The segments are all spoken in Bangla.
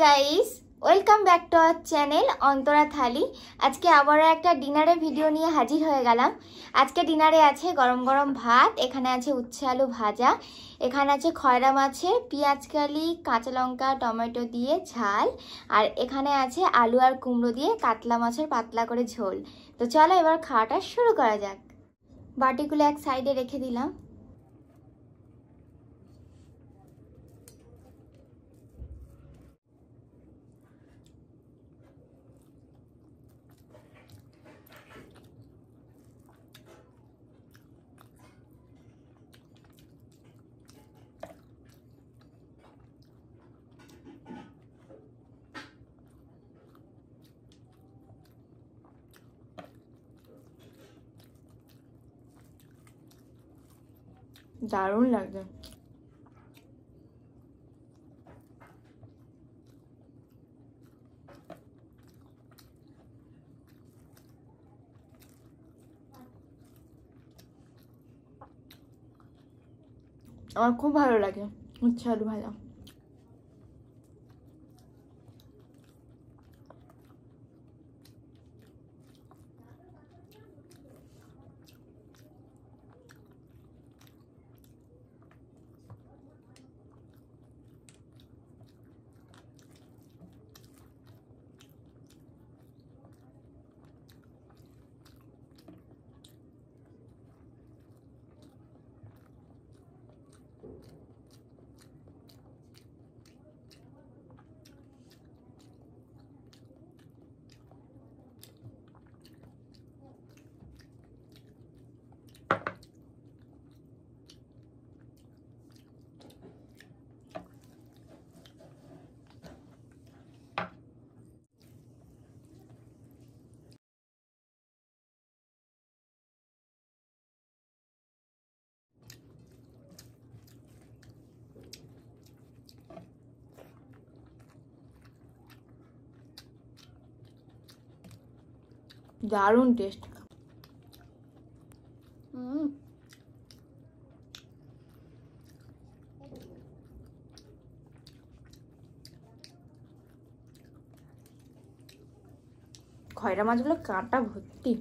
Guys, welcome back to our channel Antara Thali. আজকে আবারও একটা ডিনারের ভিডিও নিয়ে হাজির হয়ে গেলাম। আজকে ডিনারে আছে গরম গরম ভাত, এখানে আছে উচ্ছে আলু ভাজা, এখানে আছে খয়রা মাছের পেঁয়াজকালি কাঁচা লঙ্কা টমেটো দিয়ে ঝাল, আর এখানে আছে আলু আর কুমড়ো দিয়ে কাতলা মাছের পাতলা করে ঝোল। তো চলো এবার খাওয়াটা শুরু করা যাক। বাটিগুলো এক সাইডে রেখে দিলাম। দারুণ লাগছে। আমার খুব ভালো লাগে উচ্ছে আলু ভাজা। দারুণ টেস্ট। খয়রা মাছগুলো কাঁটা ভর্তি।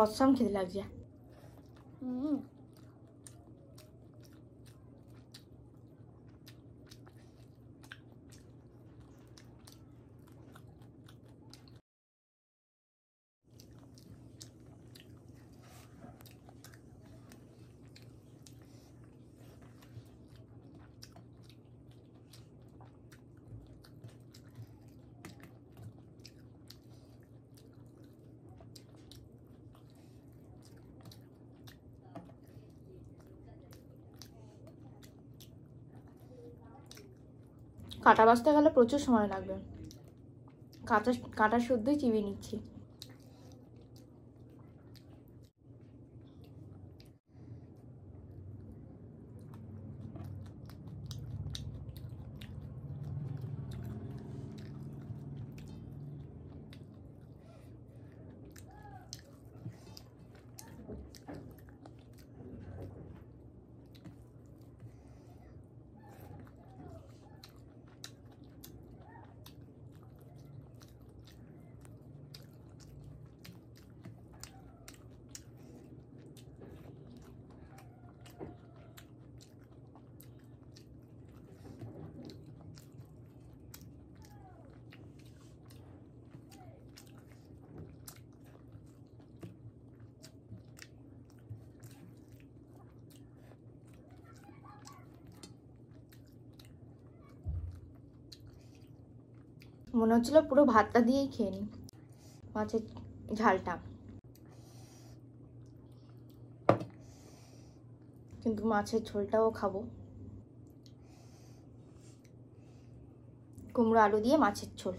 অসাম খেতে লাগছে। কাঁটা বাছতে গেলে প্রচুর সময় লাগবে। কাঁটা শুদ্ধই চিবিয়ে নিচ্ছি। মনে হচ্ছিল পুরো ভাতটা দিয়েই খেয়ে নিই মাছের ঝালটা, কিন্তু মাছের ঝোলটাও খাবো। কুমড়ো আলু দিয়ে মাছের ঝোল।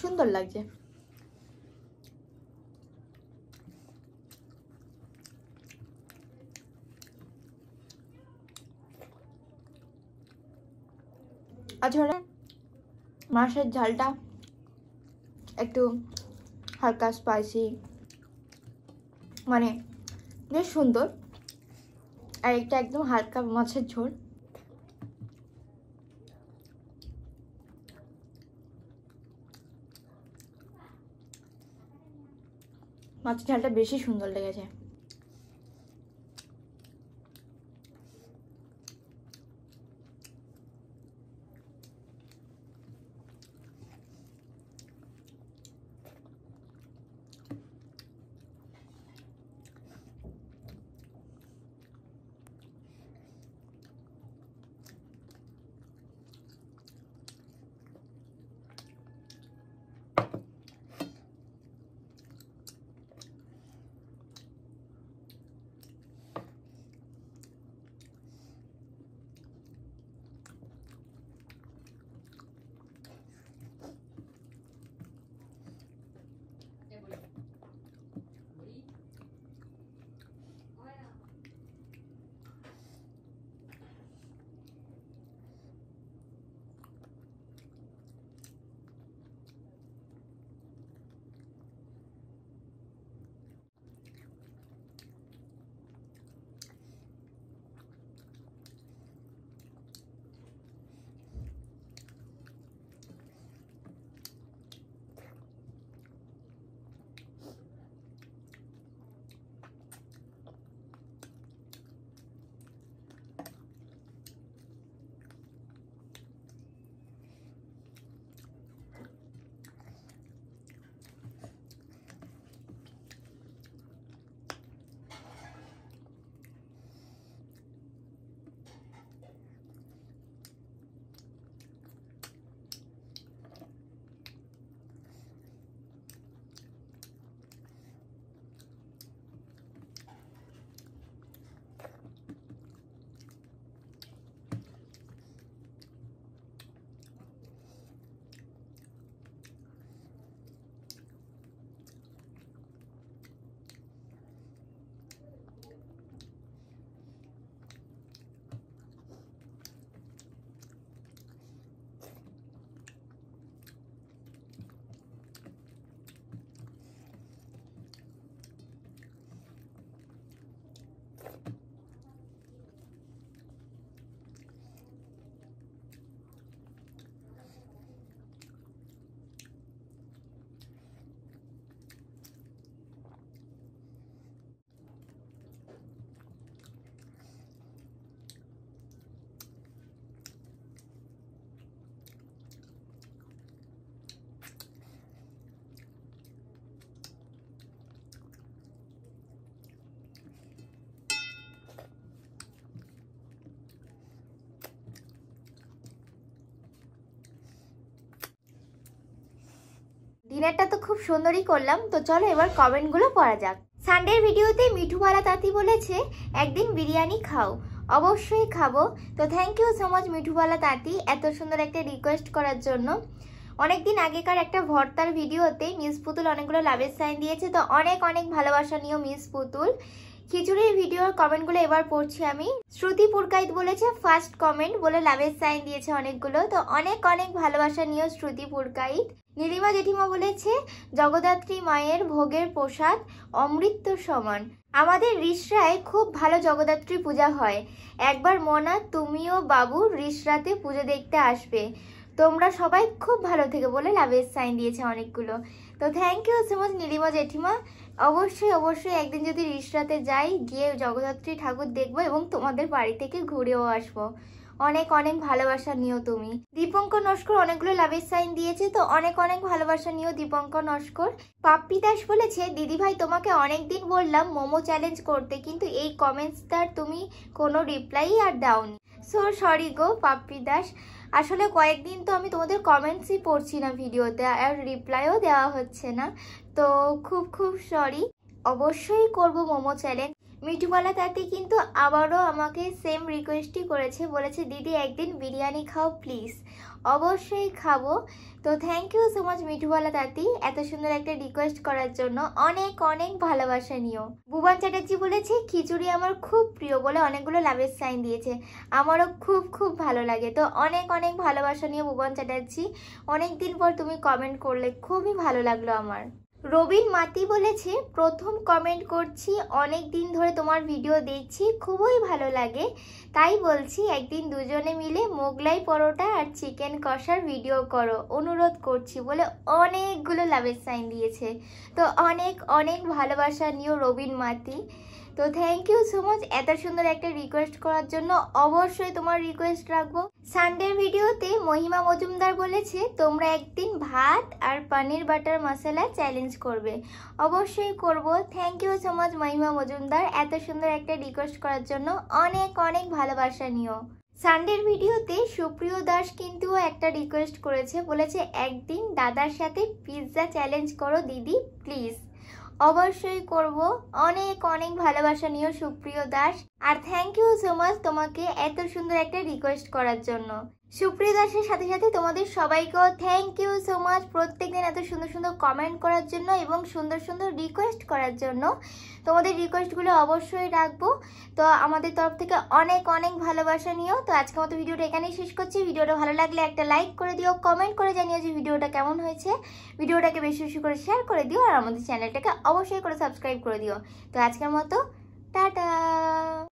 সুন্দর লাগছে। আচ্ছা, মাছের ঝালটা একটু হালকা স্পাইসি, মানে বেশ সুন্দর। আর একটা একদম হালকা মাছের ঝোল। মাছের ঝালটা বেশি সুন্দর লেগেছে। ডিনারটা তো খুব সুন্দরই করলাম। তো চলো এবার কমেন্টগুলো পড়া যাক। সানডের ভিডিওতে মিঠুবালা তাঁতি বলেছে একদিন বিরিয়ানি খাও। অবশ্যই খাবো। তো থ্যাংক ইউ সো মাচ মিঠুবালা তাঁতি এত সুন্দর একটা রিকোয়েস্ট করার জন্য। অনেকদিন আগেকার একটা ভর্তার ভিডিওতে মিস পুতুল অনেকগুলো লাভের সাইন দিয়েছে, তো অনেক অনেক ভালোবাসা নিও মিস পুতুল। খিচুড়ির ভিডিওর কমেন্টগুলো এবার পড়ছি আমি। শ্রুতি পুরকাইত বলেছে ফার্স্ট কমেন্ট বলে লাভের সাইন দিয়েছে অনেকগুলো, তো অনেক অনেক ভালোবাসা নিও শ্রুতি পুরকাইত। নীলিমা জেঠিমা বলেছে জগদ্ধাত্রী মায়ের ভোগের প্রসাদ অমৃত সমান। আমাদের রিসরায় খুব ভালো জগদ্ধাত্রী পূজা হয়। একবার মনা তুমিও বাবু রিসরাতে পুজো দেখতে আসবে। তোমরা সবাই খুব ভালো থেকে বলে লাভের সাইন দিয়েছে অনেকগুলো। তো thank you so much Nilima জেঠিমা। অবশ্যই অবশ্যই একদিন যদি রিসরাতে যাই গিয়ে জগদ্ধাত্রী ঠাকুর দেখবো এবং তোমাদের বাড়ি থেকে ঘুরেও আসবো। অনেক অনেক ভালোবাসা নিও তুমি। দীপঙ্কর নস্কর অনেকগুলো লাভের সাইন দিয়েছে, তো অনেক অনেক ভালোবাসা নিও দীপঙ্কর নস্কর। পাপ্পি দাস বলেছে দিদিভাই তোমাকে অনেকদিন বললাম মোমো চ্যালেঞ্জ করতে, কিন্তু এই কমেন্টসটার তুমি কোনো রিপ্লাই আর দাওনি। সো সরি গো পাপ্পি দাস, আসলে কয়েকদিন তো আমি তোমাদের কমেন্টসই পড়ছি না ভিডিওতে, আর রিপ্লাইও দেওয়া হচ্ছে না, তো খুব খুব সরি। অবশ্যই করব মোমো চ্যালেঞ্জ। মিঠুবালা তাঁতি কিন্তু আবারও আমাকে সেম রিকোয়েস্টই করেছে, বলেছে দিদি একদিন বিরিয়ানি খাও প্লিজ। অবশ্যই খাবো। তো থ্যাংক ইউ সো মাচ মিঠুবালা তাঁতি এত সুন্দর একটা রিকোয়েস্ট করার জন্য। অনেক অনেক ভালোবাসা নিও। ভুবন চ্যাটার্জি বলেছে খিচুড়ি আমার খুব প্রিয় বলে অনেকগুলো লাভের সাইন দিয়েছে। আমারও খুব খুব ভালো লাগে। তো অনেক অনেক ভালোবাসা নিও ভুবন চ্যাটার্জি। অনেক দিন পর তুমি কমেন্ট করলে, খুবই ভালো লাগলো আমার। রবিন মাতি বলেছে প্রথম কমেন্ট করছি, অনেক দিন ধরে তোমার ভিডিও দেখছি, খুবই ভালো লাগে, তাই বলছি একদিন দুজনে মিলে মোগলাই পরোটা আর চিকেন কষার ভিডিও করো, অনুরোধ করছি বলে অনেকগুলো লাভের সাইন দিয়েছে। তো অনেক অনেক ভালোবাসা নিও রবিন মাতি। তো থ্যাংক ইউ সো মাচ এত সুন্দর একটা রিকোয়েস্ট করার জন্য। অবশ্যই তোমার রিকোয়েস্ট রাখবো। সানডের ভিডিওতে মহিমা মজুমদার বলেছে তোমরা একদিন ভাত আর পনির বাটার মশলা চ্যালেঞ্জ করবে। অবশ্যই করব। থ্যাংক ইউ সো মাচ মহিমা মজুমদার এত সুন্দর একটা রিকোয়েস্ট করার জন্য। অনেক অনেক ভালোবাসা নিও। সানডের ভিডিওতে সুপ্রিয় দাস কিন্তু একটা রিকোয়েস্ট করেছে, বলেছে একদিন দাদার সাথে পিৎজা চ্যালেঞ্জ করো দিদি প্লিজ। অবশ্যই করব। অনেক অনেক ভালোবাসা নিও সুপ্রিয় দাস। আর থ্যাংক ইউ সো মাচ তোমাকে এত সুন্দর একটা রিকোয়েস্ট করার জন্য। সুপ্রিয় দাসের সাথে সাথে তোমাদের সবাইকেও থ্যাংক ইউ সো মাচ প্রত্যেকদিন এত সুন্দর সুন্দর কমেন্ট করার জন্য এবং সুন্দর সুন্দর রিকোয়েস্ট করার জন্য। তোমাদের রিকোয়েস্টগুলো অবশ্যই রাখবো। তো আমাদের তরফ থেকে অনেক অনেক ভালোবাসা নিও। তো আজকের মতো ভিডিওটা এখানেই শেষ করছি। ভিডিওটা ভালো লাগলে একটা লাইক করে দিও, কমেন্ট করে জানিও যে ভিডিওটা কেমন হয়েছে। ভিডিওটাকে বেশি বেশি করে শেয়ার করে দিও আর আমাদের চ্যানেলটাকে অবশ্যই করে সাবস্ক্রাইব করে দিও। তো আজকের মতো টাটা।